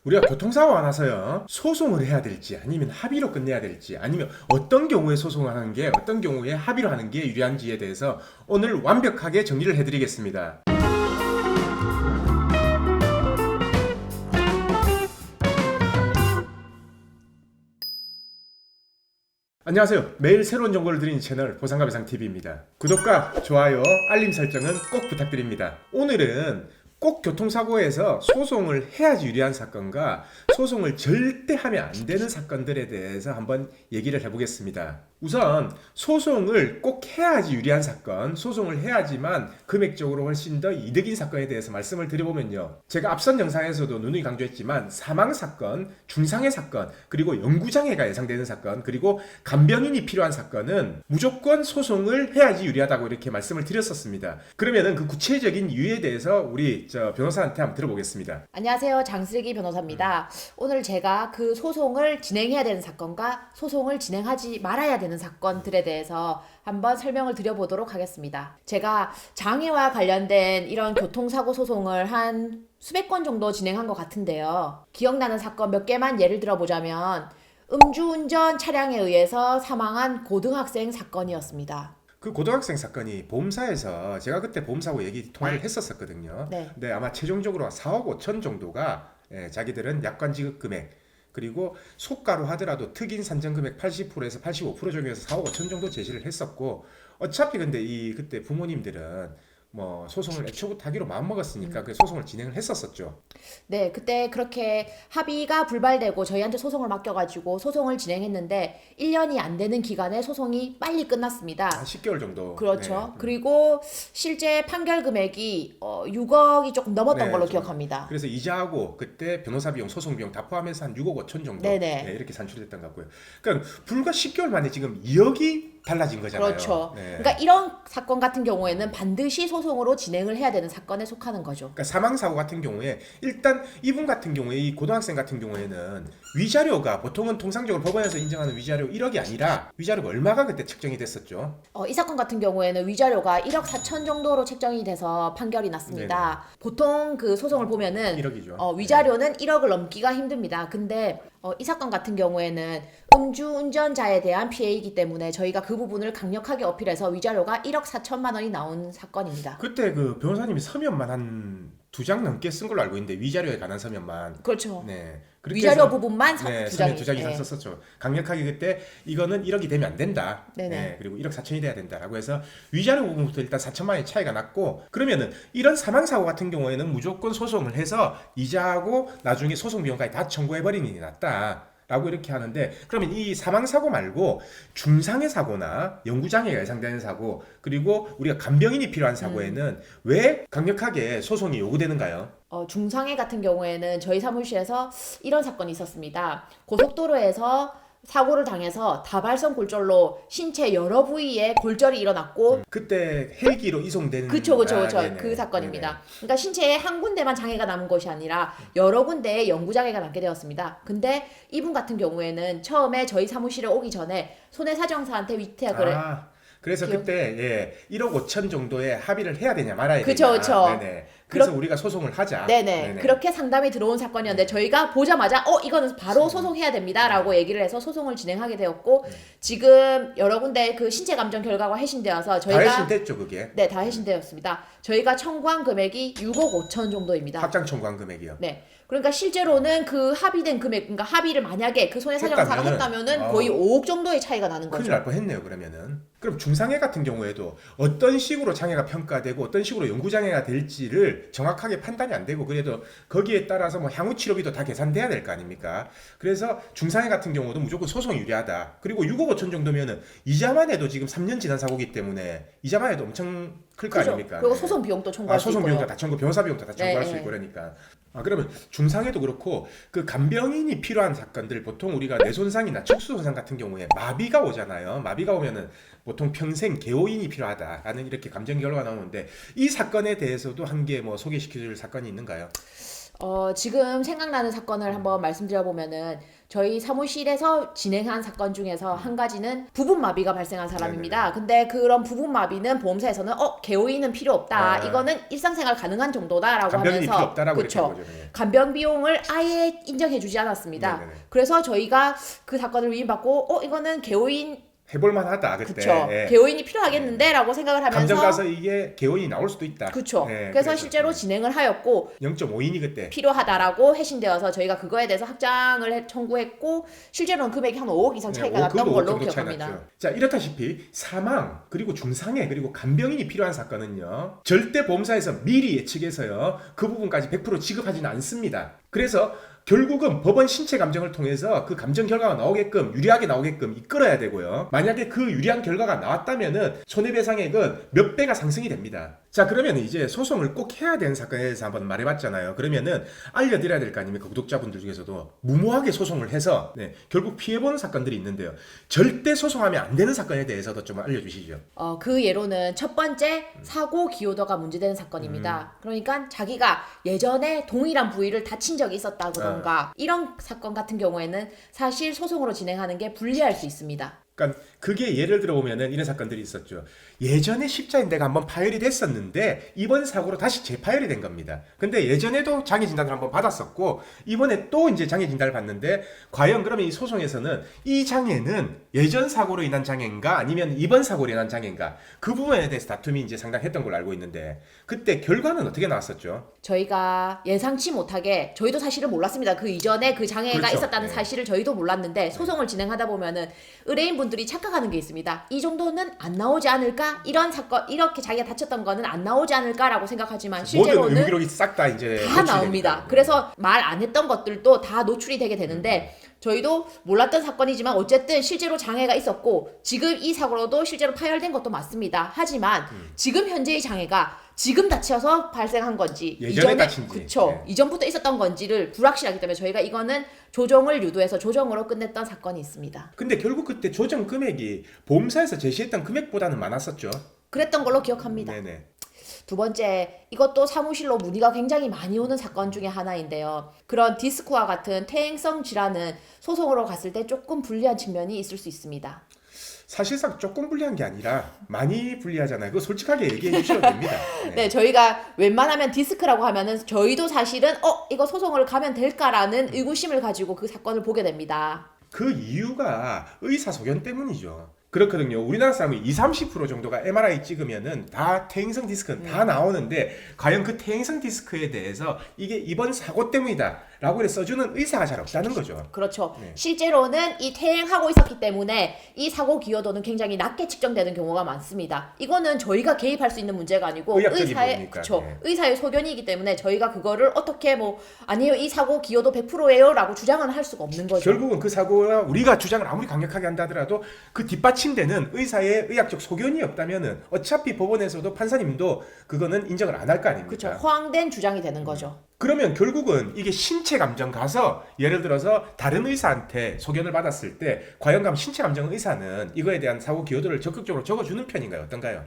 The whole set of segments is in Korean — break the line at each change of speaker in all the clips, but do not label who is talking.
우리가 교통사고가 나서요, 소송을 해야 될지 아니면 합의로 끝내야 될지, 아니면 어떤 경우에 소송을 하는 게, 어떤 경우에 합의로 하는 게 유리한지에 대해서 오늘 완벽하게 정리를 해드리겠습니다. 안녕하세요. 매일 새로운 정보를 드리는 채널 보상가배상TV입니다. 구독과 좋아요, 알림 설정은 꼭 부탁드립니다. 오늘은 꼭 교통사고에서 소송을 해야지 유리한 사건과 소송을 절대 하면 안 되는 사건들에 대해서 한번 얘기를 해보겠습니다. 우선 소송을 꼭 해야지 유리한 사건, 소송을 해야지만 금액적으로 훨씬 더 이득인 사건에 대해서 말씀을 드려보면요, 제가 앞선 영상에서도 누누이 강조했지만 사망사건, 중상해 사건, 그리고 영구장애가 예상되는 사건, 그리고 간병인이 필요한 사건은 무조건 소송을 해야지 유리하다고 이렇게 말씀을 드렸었습니다. 그러면은 그 구체적인 이유에 대해서 우리 변호사한테 한번 들어보겠습니다.
안녕하세요. 장슬기 변호사입니다. 오늘 제가 그 소송을 진행해야 되는 사건과 소송을 진행하지 말아야 되는 사건들에 대해서 한번 설명을 드려보도록 하겠습니다. 제가 장애와 관련된 이런 교통사고 소송을 한 수백 건 정도 진행한 것 같은데요. 기억나는 사건 몇 개만 예를 들어보자면 음주운전 차량에 의해서 사망한 고등학생 사건이었습니다.
그 고등학생 사건이 보험사에서 제가 그때 보험사하고 통화를 했었거든요.
네.
근데 아마 최종적으로 4억 5천 정도가 자기들은 약관 지급 금액, 그리고 소가로 하더라도 특인 산정 금액 80%에서 85% 적용해서 4억 5천 정도 제시를 했었고, 어차피 근데 이 그때 부모님들은 뭐 소송을 애초부터 하기로 마음먹었으니까 그 소송을 진행을 했었었죠.
네, 그때 그렇게 합의가 불발되고 저희한테 소송을 맡겨가지고 소송을 진행했는데 1년이 안 되는 기간에 소송이 빨리 끝났습니다.
한 10개월 정도.
그렇죠.
네.
그리고 실제 판결 금액이 6억이 조금 넘었던
네,
걸로
좀.
기억합니다.
그래서 이자하고 그때 변호사 비용, 소송 비용 다 포함해서 한 6억 5천 정도,
네네.
이렇게 산출됐던 것 같고요. 그러니까 불과 10개월 만에 지금 2억이 달라진 거잖아요.
그렇죠.
네.
그러니까 이런 사건 같은 경우에는 반드시 소송으로 진행을 해야 되는 사건에 속하는 거죠.
그러니까 사망사고 같은 경우에 일단 이분 같은 경우에, 이 고등학생 같은 경우에는 위자료가 보통은 통상적으로 법원에서 인정하는 위자료 1억이 아니라 위자료가 얼마가 그때 책정이 됐었죠?
이 사건 같은 경우에는 위자료가 1억 4천 정도로 책정이 돼서 판결이 났습니다. 보통 그 소송을 보면은
1억이죠.
위자료는 1억을 넘기가 힘듭니다. 근데 이 사건 같은 경우에는 음주운전자에 대한 피해이기 때문에 저희가 그 부분을 강력하게 어필해서 위자료가 1억 4천만 원이 나온 사건입니다.
그때 그 변호사님이 서면만 한 2장 넘게 쓴 걸로 알고 있는데, 위자료에 관한 서면만.
그렇죠.
네. 그렇게
위자료
해서
부분만
네,
두
서면
장이.
2장 이상
네.
썼었죠. 강력하게 그때 이거는 1억이 되면 안 된다.
네네.
그리고 1억 4천이 돼야 된다라고 해서 위자료 부분부터 일단 4천만 원의 차이가 났고, 그러면은 이런 사망사고 같은 경우에는 무조건 소송을 해서 이자하고 나중에 소송 비용까지 다 청구해버리는 게 낫다 라고 이렇게 하는데, 그러면 이 사망사고 말고 중상해 사고나 영구장애가 예상되는 사고, 그리고 우리가 간병인이 필요한 사고에는 왜 강력하게 소송이 요구되는가요?
중상해 같은 경우에는 저희 사무실에서 이런 사건이 있었습니다. 고속도로에서 사고를 당해서 다발성 골절로 신체 여러 부위에 골절이 일어났고,
그때 헬기로 이송되는.
그쵸.
네네.
그 사건입니다. 그러니까 신체에 한 군데만 장애가 남은 것이 아니라 여러 군데에 영구장애가 남게 되었습니다. 근데 이분 같은 경우에는 처음에 저희 사무실에 오기 전에 손해사정사한테 위탁을
그래서
기억-
그때 1억 5천 정도의 합의를 해야 되냐 말아야
그쵸,
되냐.
그쵸.
네네. 그래서 우리가 소송을 하자.
네네. 그렇게 상담이 들어온 사건이었는데 저희가 보자마자 이거는 바로 소송해야 됩니다라고 얘기를 해서 소송을 진행하게 되었고, 지금 여러 군데 그 신체 감정 결과가 해신되어서
다
저희가
해신됐죠 그게.
네, 다 해신되었습니다. 저희가 청구한 금액이 6억 5천 정도입니다.
확장 청구한 금액이요.
네. 그러니까 실제로는 그 합의된 금액, 그러니까 합의를 만약에 그 손해사정사가 했다면은 거의 5억 정도의 차이가 나는
큰일
거죠.
날 뻔했네요 그러면은. 그럼 중상해 같은 경우에도 어떤 식으로 장애가 평가되고 어떤 식으로 영구장애가 될지를 정확하게 판단이 안 되고, 그래도 거기에 따라서 뭐 향후 치료비도 다 계산돼야 될 거 아닙니까? 그래서 중상해 같은 경우도 무조건 소송이 유리하다. 그리고 6억 5천 정도면은 이자만 해도 지금 3년 지난 사고기 때문에 이자만 해도 엄청 클 거
그죠?
아닙니까?
그리고
네.
소송 비용도 청구할 수
소송
있고요.
비용도 다 청구, 변호사 비용도 다 청구할 수
네.
있고 그러니까. 그러면 중상해도 그렇고 그 간병인이 필요한 사건들, 보통 우리가 뇌손상이나 척수손상 같은 경우에 마비가 오잖아요. 마비가 오면은 보통 평생 개호인이 필요하다라는 이렇게 감정 결과가 나오는데, 이 사건에 대해서도 한 개 뭐 소개시켜줄 사건이 있는가요?
지금 생각나는 사건을 한번 말씀드려보면은 저희 사무실에서 진행한 사건 중에서 한 가지는 부분마비가 발생한 사람입니다. 근데 그런 부분마비는 보험사에서는 개호인은 필요 없다. 이거는 일상생활 가능한 정도다라고
간병인이
하면서
필요 없다라고
그쵸.
그렇게 한 거죠. 네.
간병 비용을 아예 인정해주지 않았습니다.
네네네.
그래서 저희가 그 사건을 위임받고 이거는 개호인
해볼만 하다 그때.
그쵸.
예.
개호인이 필요하겠는데 라고 생각을 하면서
감정 가서 이게 개원이 나올 수도 있다.
그쵸.
예,
그래서 실제로 진행을 하였고
0.5인이 그때.
필요하다라고 해신되어서 저희가 그거에 대해서 확장을 청구했고 실제로는 금액이 한 5억 이상 차이가
네,
났던
5억
걸로
정도 차이
기억합니다.
났죠. 자, 이렇다시피 사망 그리고 중상해 그리고 간병인이 필요한 사건은요. 절대 보험사에서 미리 예측해서요. 그 부분까지 100% 지급하지는 않습니다. 그래서 결국은 법원 신체 감정을 통해서 그 감정 결과가 나오게끔 유리하게 나오게끔 이끌어야 되고요. 만약에 그 유리한 결과가 나왔다면은 손해배상액은 몇 배가 상승이 됩니다. 자, 그러면 이제 소송을 꼭 해야 되는 사건에 대해서 한번 말해봤잖아요. 그러면은 알려드려야 될 거 아닙니까? 구독자분들 중에서도 무모하게 소송을 해서 결국 피해보는 사건들이 있는데요. 절대 소송하면 안 되는 사건에 대해서도 좀 알려주시죠.
그 예로는 첫 번째 사고 기여도가 문제되는 사건입니다. 그러니까 자기가 예전에 동일한 부위를 다친 적이 있었다던가 이런 사건 같은 경우에는 사실 소송으로 진행하는 게 불리할 수 있습니다.
그러니까 그게 예를 들어 보면은 이런 사건들이 있었죠. 예전에 십자인대가 한번 파열이 됐었는데 이번 사고로 다시 재파열이 된 겁니다. 근데 예전에도 장애 진단을 한번 받았었고 이번에 또 이제 장애 진단을 받는데 과연 그러면 이 소송에서는 이 장애는 예전 사고로 인한 장애인가 아니면 이번 사고로 인한 장애인가 그 부분에 대해서 다툼이 이제 상당했던 걸로 알고 있는데 그때 결과는 어떻게 나왔었죠?
저희가 예상치 못하게 저희도 사실은 몰랐습니다. 그 이전에 그 장애가
그렇죠.
있었다는
네.
사실을 저희도 몰랐는데 소송을 진행하다 보면은 의뢰인분들이 착각하는 게 있습니다. 이 정도는 안 나오지 않을까? 이런 사건 이렇게 자기가 다쳤던 거는 안 나오지 않을까라고 생각하지만
모든
실제로는
의무기록이 싹 다 이제
다
노출이
나옵니다.
됩니다.
그래서 말 안 했던 것들도 다 노출이 되게 되는데 저희도 몰랐던 사건이지만 어쨌든 실제로 장애가 있었고 지금 이 사고로도 실제로 파열된 것도 맞습니다. 하지만 지금 현재의 장애가 지금 다쳐서 발생한 건지
예전에 다친지.
그쵸.
네.
이전부터 있었던 건지를 불확실하기 때문에 저희가 이거는 조정을 유도해서 조정으로 끝냈던 사건이 있습니다.
근데 결국 그때 조정 금액이 보험사에서 제시했던 금액보다는 많았었죠.
그랬던 걸로 기억합니다.
네네.
두 번째, 이것도 사무실로 문의가 굉장히 많이 오는 사건 중에 하나인데요. 그런 디스크와 같은 퇴행성 질환은 소송으로 갔을 때 조금 불리한 측면이 있을 수 있습니다.
사실상 조금 불리한 게 아니라 많이 불리하잖아요. 그거 솔직하게 얘기해 주셔도 됩니다.
네, 저희가 웬만하면 디스크라고 하면은 저희도 사실은 이거 소송을 가면 될까라는 의구심을 가지고 그 사건을 보게 됩니다.
그 이유가 의사소견 때문이죠. 그렇거든요. 우리나라 사람이 20-30% 정도가 MRI 찍으면은 다 퇴행성 디스크는 다 나오는데 과연 그 퇴행성 디스크에 대해서 이게 이번 사고 때문이다 라고 써주는 의사가 잘 없다는 거죠.
그렇죠.
네.
실제로는 이 퇴행하고 있었기 때문에 이 사고 기여도는 굉장히 낮게 측정되는 경우가 많습니다. 이거는 저희가 개입할 수 있는 문제가 아니고
의학적인
의사의
부분이니까.
그쵸.
네.
의사의 소견이기 때문에 저희가 그거를 어떻게 아니요 이 사고 기여도 100%예요라고 주장은 할 수가 없는 거죠.
결국은 그 사고가 우리가 주장을 아무리 강력하게 한다 하더라도 그 뒷받침되는 의사의 의학적 소견이 없다면은 어차피 법원에서도 판사님도 그거는 인정을 안 할 거 아닙니까?
그렇죠. 허황된 주장이 되는 거죠.
그러면 결국은 이게 신체 감정 가서 예를 들어서 다른 의사한테 소견을 받았을 때 과연 그럼 신체 감정 의사는 이거에 대한 사고 기여도를 적극적으로 적어주는 편인가요? 어떤가요?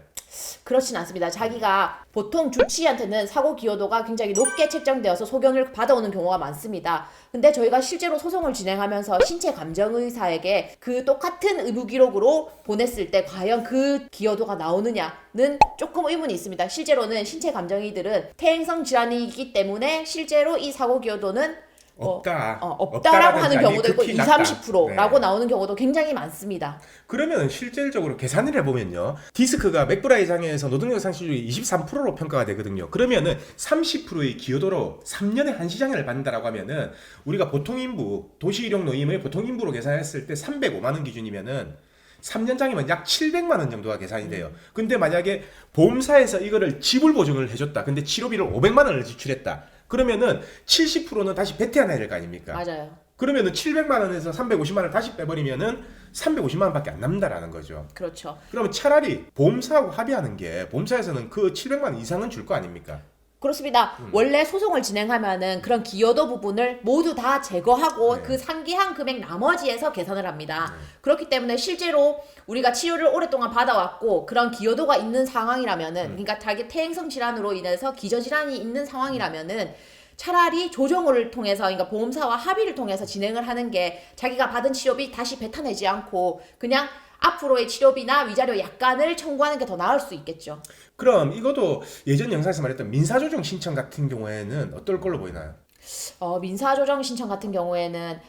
그렇진 않습니다. 자기가 보통 주치의한테는 사고 기여도가 굉장히 높게 책정되어서 소견을 받아오는 경우가 많습니다. 근데 저희가 실제로 소송을 진행하면서 신체 감정 의사에게 그 똑같은 의무 기록으로 보냈을 때 과연 그 기여도가 나오느냐는 조금 의문이 있습니다. 실제로는 신체 감정의들은 퇴행성 질환이기 때문에 실제로 이 사고 기여도는 없다라고 하는 경우도 있고 20-30%라고 나오는 경우도 굉장히 많습니다.
그러면 실질적으로 계산을 해보면요. 디스크가 맥브라이 장애에서 노동력 상실률이 23%로 평가가 되거든요. 그러면은 30%의 기여도로 3년에 한시장애를 받는다라고 하면은 우리가 보통인부, 도시일용노임의 보통인부로 계산했을 때 305만 원 기준이면은 3년 장이면 약 700만 원 정도가 계산이 돼요. 근데 만약에 보험사에서 이거를 지불 보증을 해줬다. 근데 치료비를 500만 원을 지출했다. 그러면은 70%는 다시 배태해야 될 거 아닙니까?
맞아요.
그러면은 700만 원에서 350만 원을 다시 빼버리면은 350만 원밖에 안 남는다라는 거죠.
그렇죠.
그러면 차라리 보험사하고 합의하는 게 보험사에서는 그 700만 원 이상은 줄 거 아닙니까?
그렇습니다. 원래 소송을 진행하면은 그런 기여도 부분을 모두 다 제거하고
네.
그 상기한 금액 나머지에서 계산을 합니다. 그렇기 때문에 실제로 우리가 치료를 오랫동안 받아왔고 그런 기여도가 있는 상황이라면은 그러니까 자기 퇴행성 질환으로 인해서 기저 질환이 있는 상황이라면은 차라리 조정을 통해서, 그러니까 보험사와 합의를 통해서 진행을 하는 게 자기가 받은 치료비 다시 뱉어내지 않고 그냥 앞으로의 치료비나 위자료 약간을 청구하는 게 더 나을 수 있겠죠.
그럼 이것도 예전 영상에서 말했던 민사조정 신청 같은 경우에는 어떨 걸로 보이나요?
민사조정 신청 같은 경우에는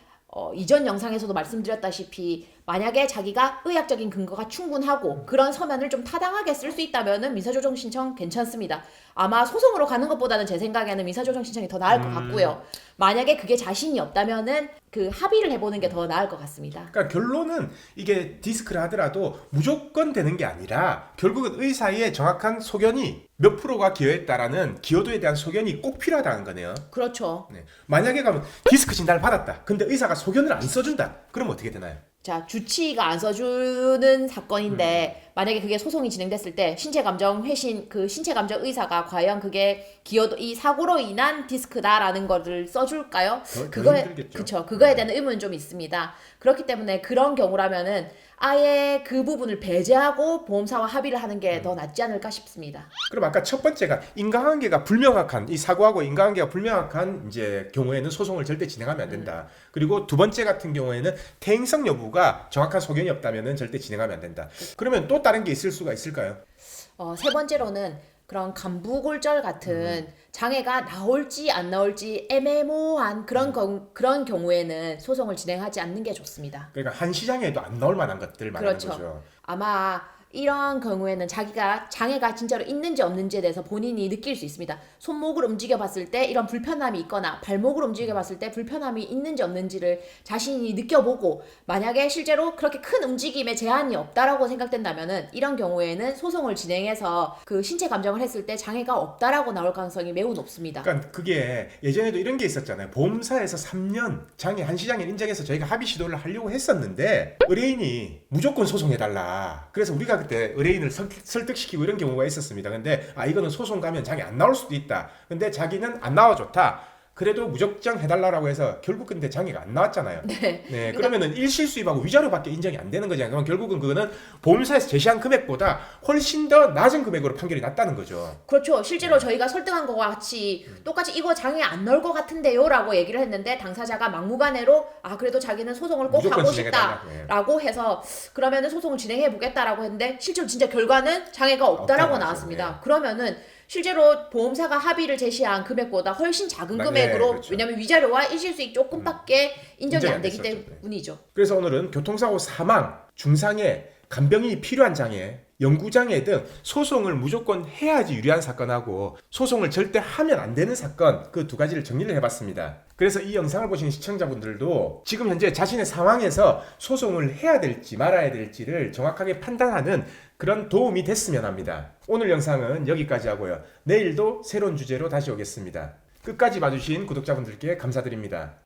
이전 영상에서도 말씀드렸다시피 만약에 자기가 의학적인 근거가 충분하고 그런 서면을 좀 타당하게 쓸 수 있다면은 민사조정 신청 괜찮습니다. 아마 소송으로 가는 것보다는 제 생각에는 민사조정 신청이 더 나을 것 같고요. 만약에 그게 자신이 없다면은 그 합의를 해보는 게 더 나을 것 같습니다.
그러니까 결론은 이게 디스크를 하더라도 무조건 되는 게 아니라 결국은 의사의 정확한 소견이 몇 프로가 기여했다라는 기여도에 대한 소견이 꼭 필요하다는 거네요.
그렇죠.
네. 만약에 가면 디스크 진단을 받았다. 근데 의사가 소견을 안 써준다. 그럼 어떻게 되나요?
자, 주치의가 안 써주는 사건인데 만약에 그게 소송이 진행됐을 때 신체감정 회신 그 신체감정 의사가 과연 그게 기여도 이 사고로 인한 디스크다라는 거를 써줄까요?
더 힘들겠죠.
그쵸. 그거에 대한 의문은 좀 있습니다. 그렇기 때문에 그런 경우라면은 아예 그 부분을 배제하고 보험사와 합의를 하는 게 더 낫지 않을까 싶습니다.
그럼 아까 첫 번째가 인과관계가 불명확한 이 사고하고 인과관계가 불명확한 이제 경우에는 소송을 절대 진행하면 안 된다. 그리고 두 번째 같은 경우에는 퇴행성 여부가 정확한 소견이 없다면은 절대 진행하면 안 된다. 그러면 또 다른 게 있을 수가 있을까요?
세 번째로는 그런 간부골절 같은 장애가 나올지 안 나올지 애매모호한 그런 경우에는 소송을 진행하지 않는 게 좋습니다.
그러니까 한 시장에도 안 나올 만한 것들 말하는
그렇죠.
거죠.
아마 이런 경우에는 자기가 장애가 진짜로 있는지 없는지에 대해서 본인이 느낄 수 있습니다. 손목을 움직여 봤을 때 이런 불편함이 있거나 발목을 움직여 봤을 때 불편함이 있는지 없는지를 자신이 느껴보고 만약에 실제로 그렇게 큰 움직임에 제한이 없다라고 생각된다면은 이런 경우에는 소송을 진행해서 그 신체 감정을 했을 때 장애가 없다라고 나올 가능성이 매우 높습니다.
그러니까 그게 예전에도 이런 게 있었잖아요. 보험사에서 3년 장애 한 시장을 인정해서 저희가 합의 시도를 하려고 했었는데 의뢰인이 무조건 소송해달라. 그래서 우리가 그때 의뢰인을 설득시키고 이런 경우가 있었습니다. 근데 이거는 소송 가면 장애 안 나올 수도 있다. 근데 자기는 안 나와 좋다. 그래도 무조건 해달라고 해서 결국 근데 장애가 안 나왔잖아요. 네. 그러면은 일실수입하고 위자료밖에 인정이 안 되는 거잖아요. 그럼 결국은 그거는 보험사에서 제시한 금액보다 훨씬 더 낮은 금액으로 판결이 났다는 거죠.
그렇죠. 실제로 저희가 설득한 것과 같이 똑같이 이거 장애 안 나올 것 같은데요 라고 얘기를 했는데 당사자가 막무가내로 그래도 자기는 소송을 꼭
무조건
하고
진행해달라.
싶다라고 해서 그러면은 소송을 진행해 보겠다라고 했는데 실제로 진짜 결과는 장애가 없다라고 나왔습니다.
네.
그러면은 실제로 보험사가 합의를 제시한 금액보다 훨씬 작은 금액으로
그렇죠.
왜냐하면 위자료와 일실수익 조금밖에 인정이 안 되기
됐었죠.
때문이죠.
그래서 오늘은 교통사고 사망, 중상해, 간병인이 필요한 장애, 영구장애 등 소송을 무조건 해야지 유리한 사건하고 소송을 절대 하면 안 되는 사건 그 두 가지를 정리를 해봤습니다. 그래서 이 영상을 보시는 시청자분들도 지금 현재 자신의 상황에서 소송을 해야 될지 말아야 될지를 정확하게 판단하는 그런 도움이 됐으면 합니다. 오늘 영상은 여기까지 하고요. 내일도 새로운 주제로 다시 오겠습니다. 끝까지 봐주신 구독자분들께 감사드립니다.